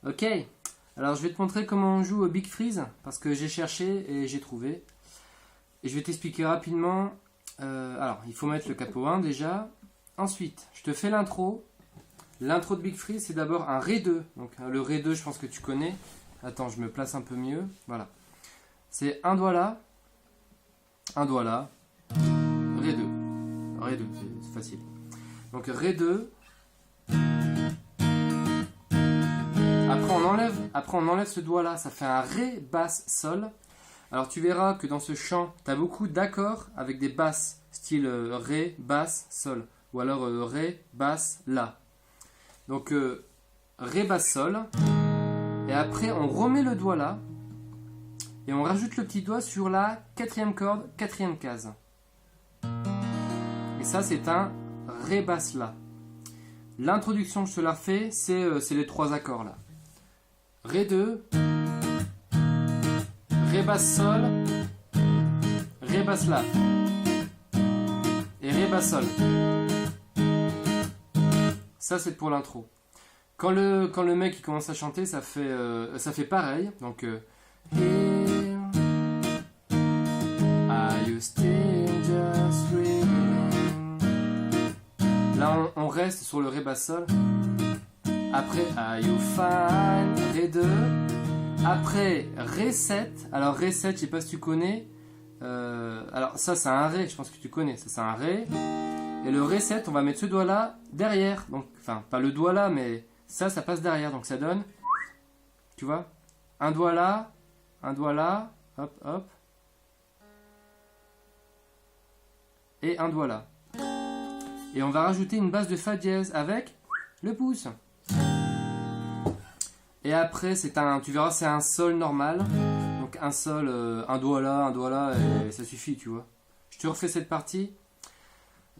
Ok, alors je vais te montrer comment on joue au Big Freeze, parce que j'ai cherché et j'ai trouvé. Et je vais t'expliquer rapidement. Alors, il faut mettre le capot 1 déjà. Ensuite, je te fais l'intro. L'intro de Big Freeze, c'est d'abord un Ré 2. Donc le Ré 2, je pense que tu connais. Attends, je me place un peu mieux. Voilà. C'est un doigt là, Ré 2. Ré 2, c'est facile. Donc Ré 2. Après on enlève ce doigt là, ça fait un Ré basse Sol. Alors tu verras que dans ce chant, tu as beaucoup d'accords avec des basses, style Ré, basse, Sol. Ou alors Ré, basse, La. Donc Ré, basse, Sol. Et après on remet le doigt là. Et on rajoute le petit doigt sur la quatrième corde, quatrième case. Et ça c'est un Ré, basse, La. L'introduction, je te la refais, c'est les trois accords là. Ré 2, Ré basse Sol, Ré basse La et Ré basse Sol. Ça c'est pour l'intro. Quand le mec il commence à chanter, ça fait pareil. Donc Here, are you still just dreaming? Là on reste sur le Ré basse Sol. Après, Are You Fine, Ré 2. Après, Ré 7. Alors, Ré 7, je sais pas si tu connais. Alors, ça, c'est un Ré, je pense que tu connais. Ça, c'est un Ré. Et le Ré 7, on va mettre ce doigt-là derrière. Donc, enfin, pas le doigt là, mais ça passe derrière. Donc, ça donne, tu vois, un doigt là, hop, hop. Et un doigt là. Et on va rajouter une basse de Fa dièse avec le pouce. Et après, tu verras, c'est un Sol normal. Donc un Sol, un doigt là, et ça suffit, tu vois. Je te refais cette partie.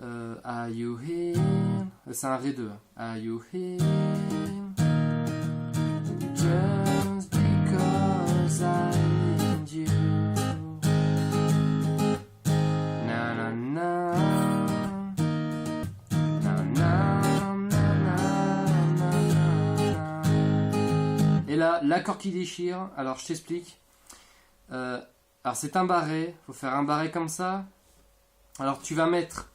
Are you here? C'est un Ré 2. Are you here? Just because I need you. Na na na. Et là, l'accord qui déchire, alors je t'explique. Alors c'est un barré, il faut faire un barré comme ça. Alors tu vas mettre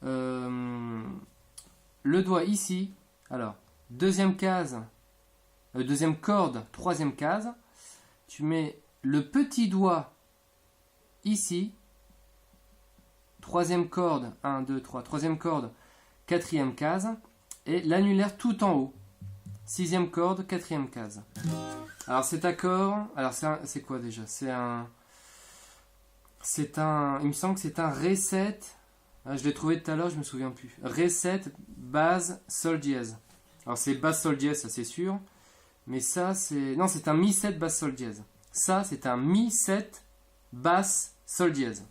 le doigt ici. Alors, deuxième case, deuxième corde, troisième case. Tu mets le petit doigt ici. Troisième corde, 1, 2, 3, troisième corde, quatrième case. Et l'annulaire tout en haut. Sixième corde, quatrième case. Alors cet accord, alors c'est quoi déjà? Il me semble que c'est un Ré 7. Ah, je l'ai trouvé tout à l'heure, je me souviens plus. Ré 7, base, Sol dièse. Alors c'est basse Sol dièse, ça c'est sûr. Mais ça c'est... Non, c'est un Mi 7, basse Sol dièse. Ça c'est un Mi 7, basse, Sol dièse.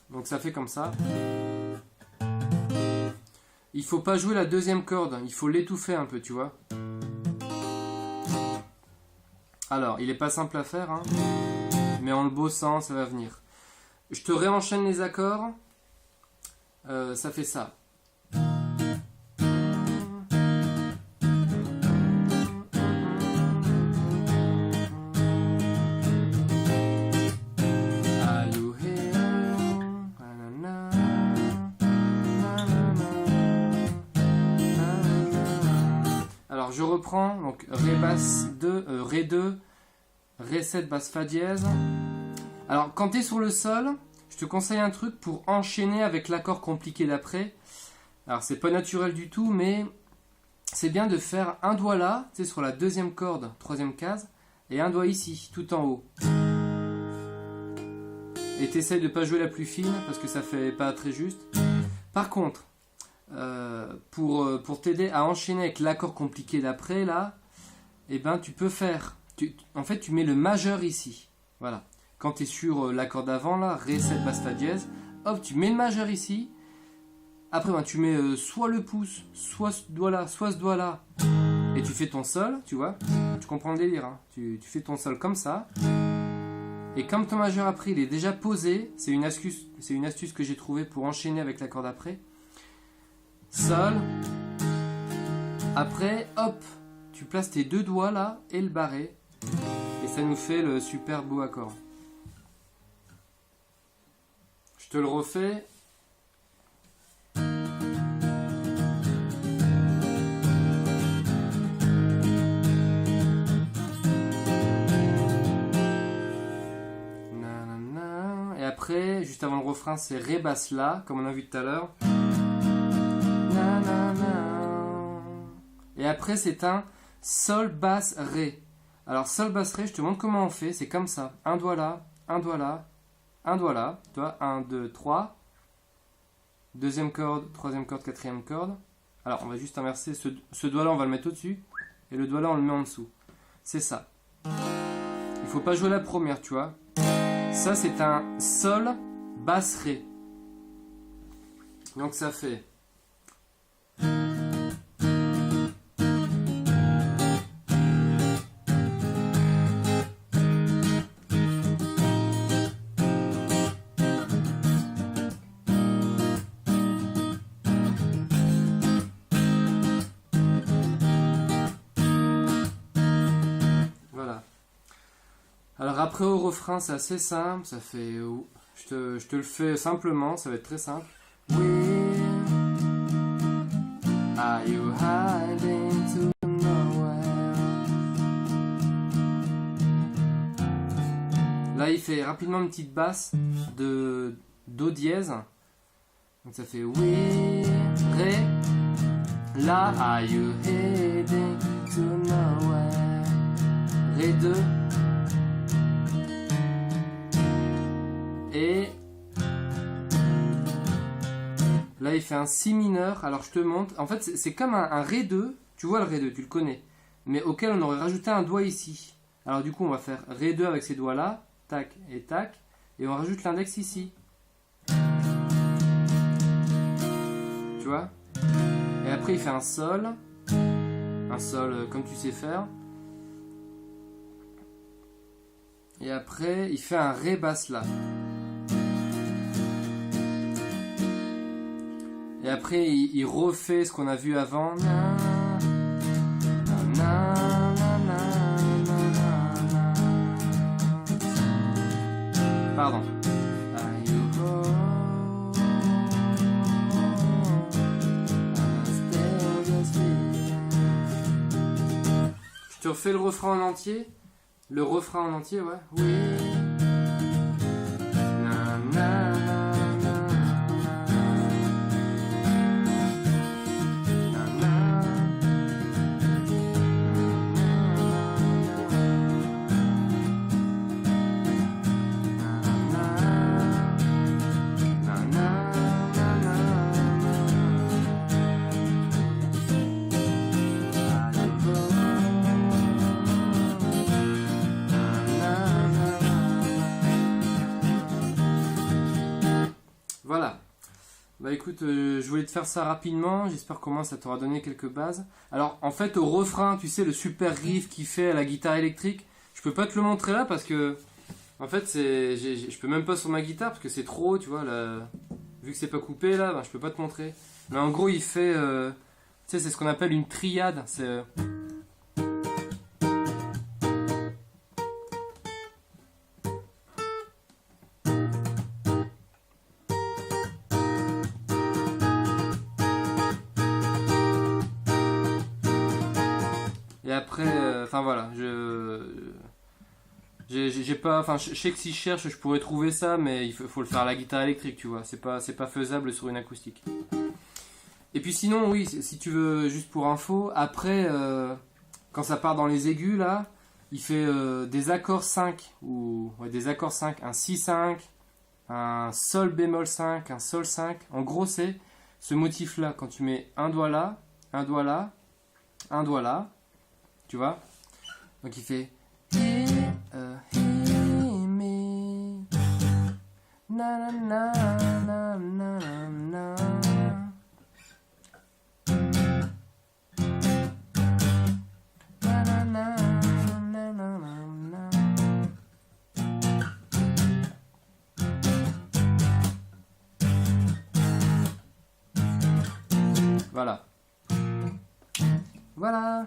Donc ça fait comme ça. Il faut pas jouer la deuxième corde, il faut l'étouffer un peu, tu vois. Alors, il est pas simple à faire, hein, mais en le bossant, ça va venir. Je te réenchaîne les accords. Ça fait ça. Alors je reprends, donc Ré basse 2, Ré 2, Ré 7 basse Fa dièse. Alors quand tu es sur le Sol, je te conseille un truc pour enchaîner avec l'accord compliqué d'après. Alors c'est pas naturel du tout, mais c'est bien de faire un doigt là, tu sais, sur la deuxième corde, troisième case, et un doigt ici, tout en haut. Et tu essayes de pas jouer la plus fine, parce que ça fait pas très juste. Par contre, pour t'aider à enchaîner avec l'accord compliqué d'après là, et ben tu peux faire, en fait tu mets le majeur ici, voilà. Quand tu es sur l'accord d'avant là, Ré 7 basse Fa dièse, hop tu mets le majeur ici. Après ben, tu mets soit le pouce, soit ce doigt là, et tu fais ton Sol, tu vois. Tu comprends le délire, hein. Tu fais ton Sol comme ça. Et comme ton majeur après il est déjà posé, c'est une astuce que j'ai trouvée pour enchaîner avec l'accord d'après. Sol. Après, hop, tu places tes deux doigts là et le barré. Et ça nous fait le super beau accord. Je te le refais. Et après, juste avant le refrain, c'est Ré basse La, comme on a vu tout à l'heure. Et après, c'est un Sol basse Ré. Alors, Sol basse Ré, je te montre comment on fait. C'est comme ça. Un doigt là, un doigt là, un doigt là. Tu vois, 1, 2, 3. Deuxième corde, troisième corde, quatrième corde. Alors, on va juste inverser. Ce doigt là, on va le mettre au-dessus. Et le doigt là, on le met en dessous. C'est ça. Il faut pas jouer la première, tu vois. Ça, c'est un Sol basse Ré. Donc, ça fait... Voilà. Alors après au refrain c'est assez simple, ça fait... Je te le fais simplement, ça va être très simple. Where are you hiding to nowhere? Là il fait rapidement une petite basse de Do dièse. Donc ça fait Where, Ré. Là are you heading to nowhere? Ré 2. Et là il fait un Si mineur. Alors je te montre. En fait c'est comme un Ré 2. Tu vois le Ré 2, tu le connais. Mais auquel on aurait rajouté un doigt ici. Alors du coup on va faire Ré 2 avec ces doigts là. Tac et tac. Et on rajoute l'index ici. Tu vois? Et après il fait un Sol. Un Sol comme tu sais faire. Et après il fait un Ré basse là. Et après, il refait ce qu'on a vu avant. Pardon. Je te refais le refrain en entier. Le refrain en entier, ouais. Oui. Voilà. Bah écoute, je voulais te faire ça rapidement. J'espère qu'au moins ça t'aura donné quelques bases. Alors en fait au refrain, tu sais le super riff qu'il fait à la guitare électrique, je peux pas te le montrer là parce que en fait je peux même pas sur ma guitare parce que c'est trop haut, tu vois là. Vu que c'est pas coupé là, bah, je peux pas te montrer. Mais en gros il fait, tu sais c'est ce qu'on appelle une triade. C'est et après, enfin voilà, j'ai pas, enfin je sais que si je cherche, je pourrais trouver ça, mais il faut le faire à la guitare électrique, tu vois. C'est pas faisable sur une acoustique. Et puis sinon, oui, si tu veux, juste pour info, après, quand ça part dans les aigus là, il fait des accords 5 ou ouais, des accords 5, un Si 5, un Sol bémol 5, un Sol 5. En gros, c'est ce motif là. Quand tu mets un doigt là, un doigt là, un doigt là. Tu vois? Donc il fait me na na na na na na. Na na na na na na. Voilà. Voilà.